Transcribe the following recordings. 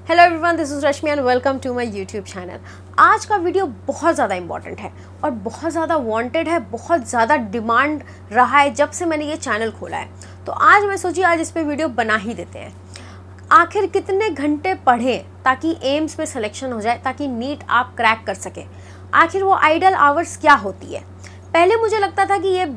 Hello everyone, this is Rashmi and welcome to my YouTube channel. आज का video बहुत ज़्यादा इंपॉर्टेंट है और बहुत ज़्यादा वांटेड है, बहुत ज़्यादा डिमांड रहा है जब से मैंने ये चैनल खोला है। तो आज मैं सोची आज इस पे वीडियो बना ही देते हैं। आखिर कितने घंटे पढ़ें ताकि एम्स में सिलेक्शन हो जाए, ताकि नीट आप क्रैक कर सके। आखिर वो आइडल आवर्स क्या होती है। पहले मुझे लगता था कि ये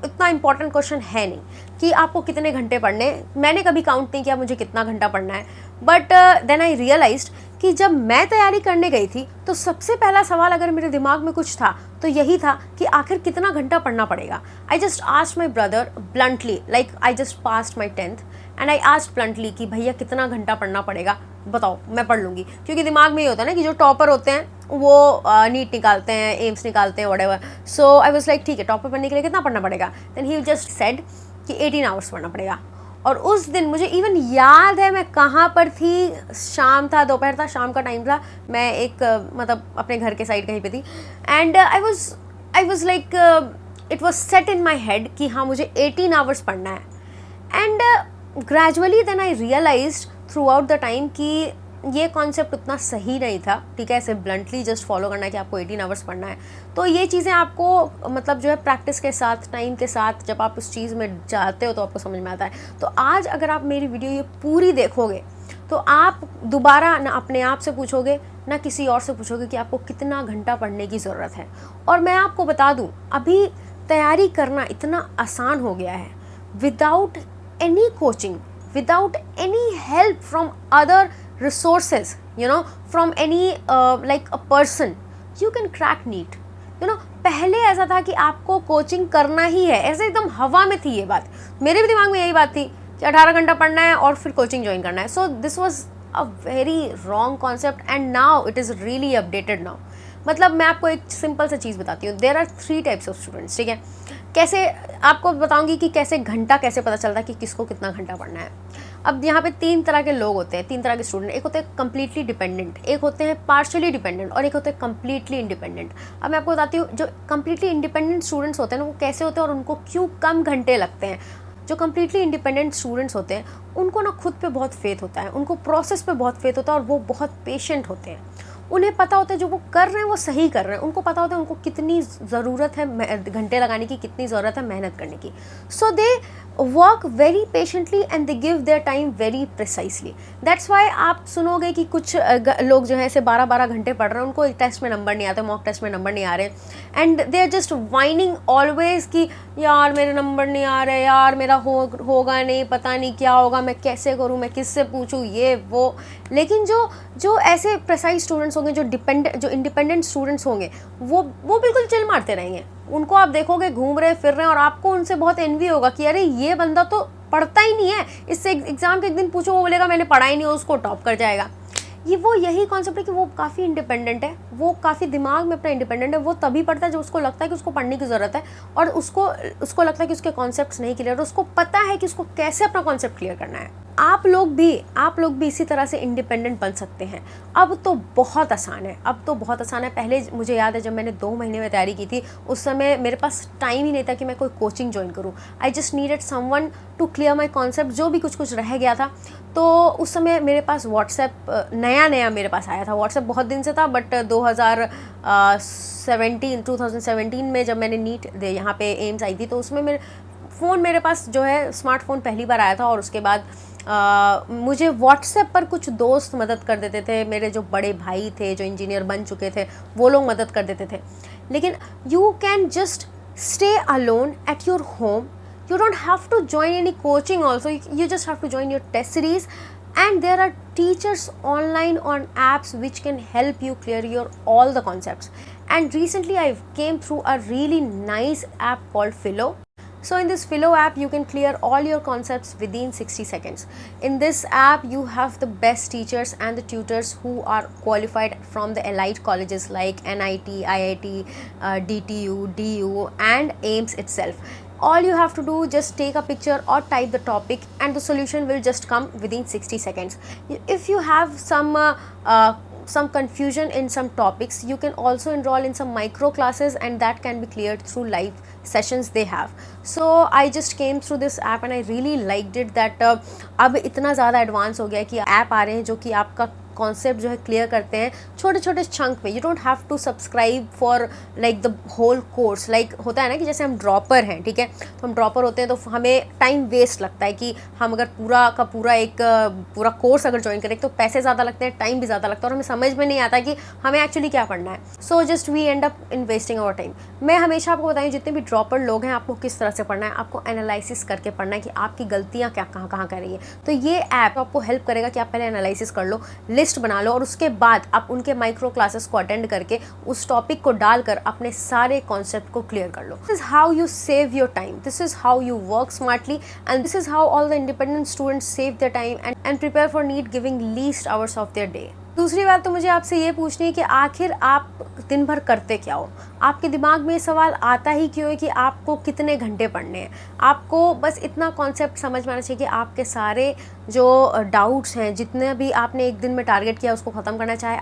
इतना इंपॉर्टेंट क्वेश्चन है नहीं कि आपको कितने घंटे पढ़ने, मैंने कभी काउंट नहीं किया मुझे कितना घंटा पढ़ना है। बट देन आई रियलाइज्ड कि जब मैं तैयारी करने गई थी तो सबसे पहला सवाल अगर मेरे दिमाग में कुछ था तो यही था कि आखिर कितना घंटा पढ़ना पड़ेगा। I just asked my brother bluntly, like I just passed my 10th and I asked bluntly कि भैया कितना घंटा पढ़ना पड़ेगा, बताओ मैं पढ़ लूँगी। क्योंकि दिमाग में ये होता है ना कि जो टॉपर होते हैं वो नीट निकालते हैं, एम्स निकालते हैं, whatever. So I was like ठीक है, टॉपर पढ़ने के लिए कितना पढ़ना पड़ेगा। देन ही जस्ट सेड कि 18 आवर्स पढ़ना पड़ेगा। और उस दिन मुझे इवन याद है मैं कहाँ पर थी, शाम था, दोपहर था, शाम का टाइम था, मैं एक मतलब अपने घर के साइड कहीं पे थी। And I was like it was set in my head कि हाँ मुझे 18 आवर्स पढ़ना है। And gradually then I realised throughout the time कि ये कॉन्सेप्ट उतना सही नहीं था। ठीक है, ऐसे ब्लंटली जस्ट फॉलो करना है कि आपको 18 आवर्स पढ़ना है। तो ये चीज़ें आपको मतलब जो है प्रैक्टिस के साथ, टाइम के साथ जब आप उस चीज़ में जाते हो तो आपको समझ में आता है। तो आज अगर आप मेरी वीडियो ये पूरी देखोगे तो आप दोबारा ना अपने आप से पूछोगे ना किसी और से पूछोगे कि आपको कितना घंटा पढ़ने की ज़रूरत है। और मैं आपको बता दूँ, अभी तैयारी करना इतना आसान हो गया है। Without any coaching, without any help from other resources, from any like a person, you can crack NEET. पहले ऐसा था कि आपको कोचिंग करना ही है, ऐसे एकदम हवा में थी ये बात। मेरे भी दिमाग में यही बात थी कि 18 घंटा पढ़ना है और फिर कोचिंग ज्वाइन करना है। So this was a very wrong concept and now it is really updated now. मतलब मैं आपको एक सिंपल सा चीज़ बताती हूँ। There are 3 types of students. ठीक है, कैसे आपको बताऊंगी कि कैसे घंटा कैसे पता चलता है कि किसको कितना घंटा पढ़ना है। अब यहाँ पे 3 तरह के लोग होते हैं, 3 तरह के स्टूडेंट। एक होते हैं कम्प्लीटली डिपेंडेंट, एक होते हैं पार्शियली डिपेंडेंट और एक होते हैं कम्प्लीटली इंडिपेंडेंट। अब मैं आपको बताती हूँ जो कम्प्लीटली इंडिपेंडेंट स्टूडेंट्स होते हैं ना वो कैसे होते हैं और उनको क्यों कम घंटे लगते हैं। जो कम्प्लीटली इंडिपेंडेंट स्टूडेंट्स होते हैं उनको ना खुद पे बहुत फेथ होता है, उनको प्रोसेस पे बहुत फेथ होता है और वो बहुत पेशेंट होते हैं। उन्हें पता होता है जो वो कर रहे हैं वो सही कर रहे हैं। उनको पता होता है उनको कितनी ज़रूरत है घंटे लगाने की, कितनी ज़रूरत है मेहनत करने की। So they work very patiently and they give their time very precisely. That's why आप सुनोगे कि कुछ लोग जो है ऐसे 12-12 घंटे पढ़ रहे हैं, उनको एक टेस्ट में नंबर नहीं आते, मॉक टेस्ट में नंबर नहीं आ रहे, and they are just whining always कि यार मेरे नंबर नहीं आ रहे, यार मेरा होगा नहीं, पता नहीं क्या होगा, मैं कैसे करूँ, मैं किससे पूछूँ, ये वो। लेकिन जो ऐसे प्रिसाइज स्टूडेंट्स होंगे, जो इंडिपेंडेंट स्टूडेंट्स होंगे, वो बिल्कुल चिल मारते रहेंगे। उनको आप देखोगे घूम रहे फिर रहे हैं और आपको उनसे बहुत एनवी होगा कि अरे ये बंदा तो पढ़ता ही नहीं है, इससे एग्जाम के एक दिन पूछो वो बोलेगा मैंने पढ़ा ही नहीं, उसको टॉप कर जाएगा। यही कॉन्सेप्ट है कि वो काफ़ी इंडिपेंडेंट है, वो काफ़ी दिमाग में अपना इंडिपेंडेंट है। वो तभी पढ़ता है जब उसको लगता है कि उसको पढ़ने की ज़रूरत है और उसको लगता है कि उसके कॉन्सेप्ट्स नहीं क्लियर, उसको पता है कि उसको कैसे अपना कॉन्सेप्ट क्लियर करना है। आप लोग भी इसी तरह से इंडिपेंडेंट बन सकते हैं। अब तो बहुत आसान है, पहले मुझे याद है जब मैंने 2 महीने में तैयारी की थी उस समय मेरे पास टाइम ही नहीं था कि मैं कोई कोचिंग ज्वाइन करूं। I just needed someone to clear my concept, जो भी कुछ रह गया था। तो उस समय मेरे पास व्हाट्सएप नया मेरे पास आया था। व्हाट्सएप बहुत दिन से था बट 2017 में जब मैंने नीट यहाँ पे एम्स आई थी तो उसमें मेरे पास जो है स्मार्टफोन पहली बार आया था। और उसके बाद मुझे व्हाट्सएप पर कुछ दोस्त मदद कर देते थे, मेरे जो बड़े भाई थे जो इंजीनियर बन चुके थे वो लोग मदद कर देते थे। लेकिन you can just stay alone at your home, you don't have to join any coaching also, you just have to join your test series and there are teachers online on apps which can help you clear all the concepts. And recently I came through a really nice app called Philo. So in this Philo app you can clear all your concepts within 60 seconds. In this app you have the best teachers and the tutors who are qualified from the elite colleges like NIT, IIT, DTU, DU and AIMS itself. All you have to do, just take a picture or type the topic and the solution will just come within 60 seconds. If you have some confusion in some topics, you can also enroll in some micro classes and that can be cleared through live sessions they have. So I just came through this app and I really liked it that अब इतना ज़्यादा advance हो गया है कि app आ रहे हैं जो कि आपका कॉन्सेप्ट जो है क्लियर करते हैं छोटे छोटे चंक में। You don't have to subscribe for like the whole course. Like होता है ना कि जैसे हम ड्रॉपर हैं, ठीक है, तो हम ड्रॉपर होते हैं तो हमें टाइम वेस्ट लगता है कि हम अगर पूरा का पूरा एक पूरा कोर्स अगर ज्वाइन करें तो पैसे ज़्यादा लगते हैं, टाइम भी ज़्यादा लगता है और हमें समझ में नहीं आता कि हमें एक्चुअली क्या पढ़ना है। So just we end up investing our time. मैं हमेशा आपको बताऊँ जितने भी ड्रॉपर लोग हैं आपको किस तरह से पढ़ना है, आपको एनालिसिस करके पढ़ना है कि आपकी गलतियाँ क्या कहाँ कहाँ कर रही है। तो ये ऐप आपको हेल्प करेगा कि आप पहले एनालिसिस कर लो, लिस्ट बना लो और उसके बाद आप उनके माइक्रो क्लासेस को अटेंड करके उस टॉपिक को डालकर अपने सारे कॉन्सेप्ट को क्लियर कर लो। This is how you save your time, this is how you work smartly and this is how all the independent students save their time and prepare for NEET giving least hours of their day। दूसरी बात तो मुझे आपसे ये पूछनी है कि आखिर आप दिन भर करते क्या हो। आपके दिमाग में ये सवाल आता ही क्यों है कि आपको कितने घंटे पढ़ने हैं। आपको बस इतना कॉन्सेप्ट समझ में आना चाहिए कि आपके सारे जो डाउट्स हैं, जितने भी आपने एक दिन में टारगेट किया उसको ख़त्म करना चाहे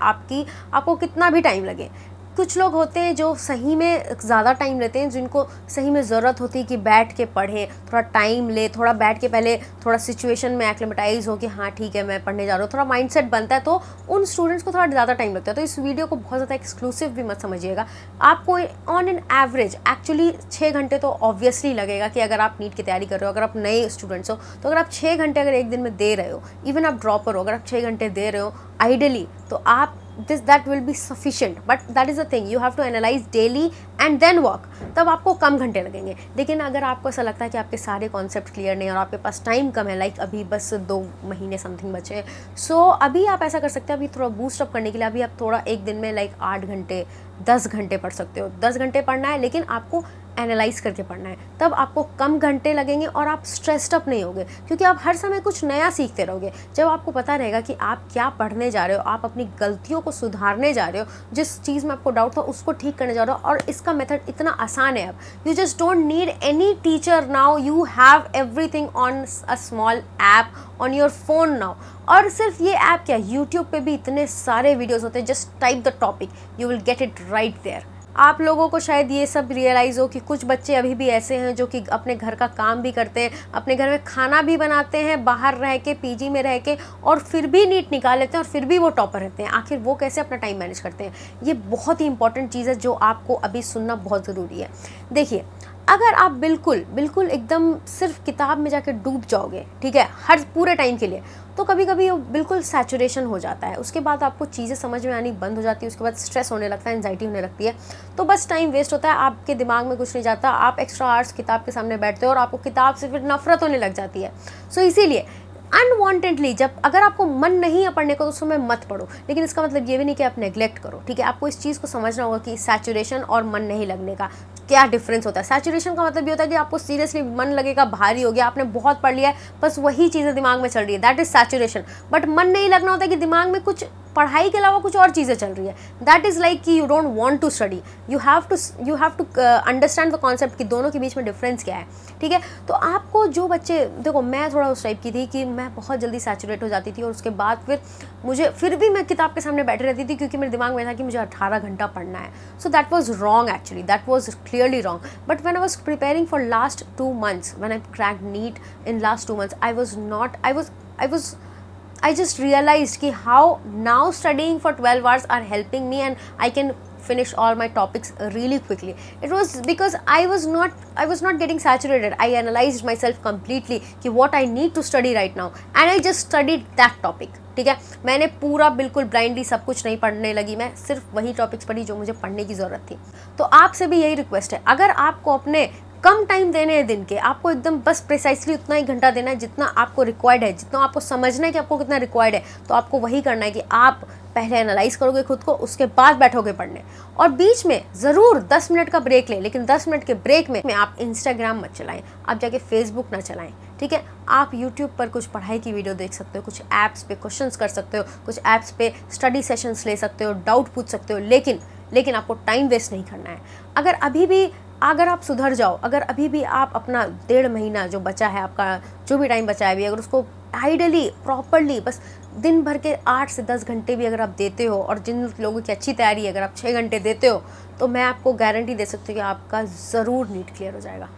आपको कितना भी टाइम लगे। कुछ लोग होते हैं जो सही में ज़्यादा टाइम लेते हैं, जिनको सही में ज़रूरत होती है कि बैठ के पढ़ें, थोड़ा टाइम ले, थोड़ा बैठ के पहले थोड़ा सिचुएशन में एक्लेमेटाइज हो कि हाँ ठीक है मैं पढ़ने जा रहा हूँ, थोड़ा माइंडसेट बनता है, तो उन स्टूडेंट्स को थोड़ा ज़्यादा टाइम लगता है। तो इस वीडियो को बहुत ज़्यादा एक्सक्लूसिव भी मत समझिएगा। आपको ऑन एन एवरेज एक्चुअली 6 घंटे तो ऑब्वियसली लगेगा कि अगर आप नीट की तैयारी कर रहे हो, अगर आप नए स्टूडेंट्स हो तो अगर आप 6 घंटे अगर एक दिन में दे रहे हो, इवन आप ड्रॉपर हो, अगर आप 6 घंटे दे रहे हो आइडियली, तो आप that will be sufficient, but that is the thing, you have to analyze daily and then work, तब आपको कम घंटे लगेंगे। लेकिन अगर आपको ऐसा लगता है कि आपके सारे कॉन्सेप्ट क्लियर नहीं और आपके पास टाइम कम है, लाइक अभी बस 2 महीने समथिंग बचे हैं, सो अभी आप ऐसा कर सकते हैं, अभी थोड़ा बूस्ट अप करने के लिए अभी आप थोड़ा एक दिन में लाइक 8 घंटे 10 घंटे पढ़ सकते हो। 10 घंटे पढ़ना है लेकिन आपको एनालाइज करके पढ़ना है, तब आपको कम घंटे लगेंगे और आप स्ट्रेस्ड अप नहीं होगे, क्योंकि आप हर समय कुछ नया सीखते रहोगे। जब आपको पता रहेगा कि आप क्या पढ़ने जा रहे हो, आप अपनी गलतियों को सुधारने जा रहे हो, जिस चीज़ में आपको डाउट था उसको ठीक करने जा रहे हो, और इसका मेथड इतना आसान है। अब you just don't need any teacher now, you have everything on a small app on your phone now. और सिर्फ ये ऐप क्या, यूट्यूब पे भी इतने सारे वीडियोज़ होते हैं, just type the topic, you will get it right there. आप लोगों को शायद ये सब रियलाइज़ हो कि कुछ बच्चे अभी भी ऐसे हैं जो कि अपने घर का काम भी करते हैं, अपने घर में खाना भी बनाते हैं, बाहर रह के पीजी में रह के, और फिर भी नीट निकाल लेते हैं और फिर भी वो टॉपर रहते हैं। आखिर वो कैसे अपना टाइम मैनेज करते हैं, ये बहुत ही इंपॉर्टेंट चीज़ है जो आपको अभी सुनना बहुत ज़रूरी है। देखिए, अगर आप बिल्कुल एकदम सिर्फ किताब में जाकर डूब जाओगे, ठीक है, हर पूरे टाइम के लिए, तो कभी कभी वो बिल्कुल सैचुरेशन हो जाता है। उसके बाद आपको चीज़ें समझ में आनी बंद हो जाती है, उसके बाद स्ट्रेस होने लगता है, एंजाइटी होने लगती है, तो बस टाइम वेस्ट होता है, आपके दिमाग में कुछ नहीं जाता, आप एक्स्ट्रा आवर्स किताब के सामने बैठते हो और आपको किताब से फिर नफरत होने लग जाती है। सो इसीलिए अनवांटेडली जब अगर आपको मन नहीं है पढ़ने को तो उस समय मत पढ़ो, लेकिन इसका मतलब ये भी नहीं कि आप नेग्लेक्ट करो, ठीक है। आपको इस चीज़ को समझना होगा कि सैचुरेशन और मन नहीं लगने का क्या डिफरेंस होता है। सैचुरेशन का मतलब ये होता है कि आपको सीरियसली मन लगेगा, भारी हो गया, आपने बहुत पढ़ लिया है, बस वही चीज़ें दिमाग में चल रही है, दैट इज सैचुरेशन। बट मन नहीं लगना होता है कि दिमाग में कुछ पढ़ाई के अलावा कुछ और चीज़ें चल रही है, दैट इज़ लाइक कि you don't want to study, you have to understand the concept कि दोनों के बीच में डिफरेंस क्या है, ठीक है। तो आपको जो बच्चे, देखो मैं थोड़ा उस टाइप की थी कि मैं बहुत जल्दी सैचुरेट हो जाती थी और उसके बाद फिर भी मैं किताब के सामने बैठी रहती थी क्योंकि मेरे दिमाग में था कि मुझे 18 घंटा पढ़ना है। So that was wrong, actually that was clearly wrong. But when I was preparing for last 2 months, when I cracked NEET in last 2 months, I just realized कि how now studying for 12 hours are helping me and I can finish all my topics really quickly. It was because I was not getting saturated. I analyzed myself completely कि what I need to study right now and I just studied that topic, ठीक है। मैंने पूरा बिल्कुल blindly सब कुछ नहीं पढ़ने लगी, मैं सिर्फ वही टॉपिक्स पढ़ी जो मुझे पढ़ने की ज़रूरत थी। तो आपसे भी यही रिक्वेस्ट है, अगर आपको अपने कम टाइम देने हैं दिन के, आपको एकदम बस प्रिसाइसली उतना ही घंटा देना है जितना आपको रिक्वायर्ड है, जितना आपको समझना है कि आपको कितना रिक्वायर्ड है, तो आपको वही करना है कि आप पहले एनालाइज करोगे खुद को, उसके बाद बैठोगे पढ़ने। और बीच में ज़रूर 10 मिनट का ब्रेक लें, लेकिन 10 मिनट के ब्रेक में आप इंस्टाग्राम मत चलाएं, आप जाके फेसबुक ना चलाएं, ठीक है। आप यूट्यूब पर कुछ पढ़ाई की वीडियो देख सकते हो, कुछ ऐप्स पे क्वेश्चंस कर सकते हो, कुछ ऐप्स पे स्टडी सेशंस ले सकते हो, डाउट पूछ सकते हो, लेकिन आपको टाइम वेस्ट नहीं करना है। अगर आप सुधर जाओ, अगर अभी भी आप अपना 1.5 महीना जो बचा है, आपका जो भी टाइम बचा है अभी, अगर उसको आइडियली प्रॉपरली बस दिन भर के 8 से 10 घंटे भी अगर आप देते हो, और जिन लोगों की अच्छी तैयारी है अगर आप 6 घंटे देते हो, तो मैं आपको गारंटी दे सकती हूँ कि आपका ज़रूर नीट क्लियर हो जाएगा।